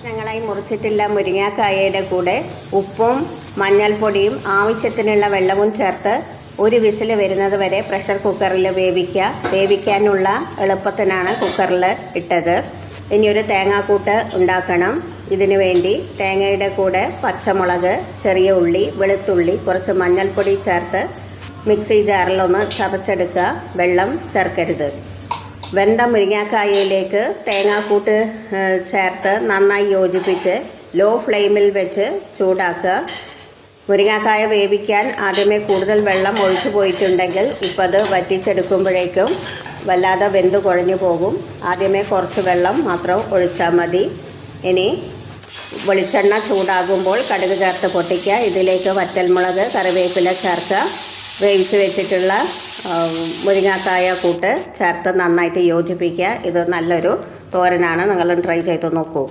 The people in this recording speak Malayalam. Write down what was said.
ഞങ്ങളായി മുറിച്ചിട്ടുള്ള മുരിങ്ങാക്കായയുടെ കൂടെ ഉപ്പും മഞ്ഞൾപ്പൊടിയും ആവശ്യത്തിനുള്ള വെള്ളവും ചേർത്ത് ഒരു വിസിൽ വരുന്നത് വരെ പ്രഷർ കുക്കറിൽ വേവിക്കാനുള്ള എളുപ്പത്തിനാണ് കുക്കറിൽ ഇട്ടത്. ഇനി ഒരു തേങ്ങാക്കൂട്ട് ഉണ്ടാക്കണം. ഇതിനു വേണ്ടി തേങ്ങയുടെ കൂടെ പച്ചമുളക്, ചെറിയ ഉള്ളി, വെളുത്തുള്ളി, കുറച്ച് മഞ്ഞൾപ്പൊടി ചേർത്ത് മിക്സി ജാറിലൊന്ന് ചതച്ചെടുക്കുക. വെള്ളം ചേർക്കരുത്. വെന്ത മുരിങ്ങാക്കായയിലേക്ക് തേങ്ങാക്കൂട്ട് ചേർത്ത് നന്നായി യോജിപ്പിച്ച് ലോ ഫ്ലെയിമിൽ വെച്ച് ചൂടാക്കുക. മുരിങ്ങാക്കായ വേവിക്കാൻ ആദ്യമേ കൂടുതൽ വെള്ളം ഒഴിച്ചു പോയിട്ടുണ്ടെങ്കിൽ ഇപ്പോൾ അത് വറ്റിച്ചെടുക്കുമ്പോഴേക്കും വല്ലാതെ വെന്ത് കുഴഞ്ഞു പോകും. ആദ്യമേ കുറച്ച് വെള്ളം മാത്രം ഒഴിച്ചാൽ മതി. ഇനി വെളിച്ചെണ്ണ ചൂടാകുമ്പോൾ കടുക് ചേർത്ത് പൊട്ടിക്കുക. ഇതിലേക്ക് വറ്റൽമുളക്, കറിവേപ്പില ചേർക്കുക. വേവിച്ച് വെച്ചിട്ടുള്ള മുരിങ്ങാക്കായ കൂട്ട് ചേർത്ത് നന്നായിട്ട് യോജിപ്പിക്കുക. ഇത് നല്ലൊരു തോരനാണ്. നിങ്ങളും ട്രൈ ചെയ്ത് നോക്കൂ.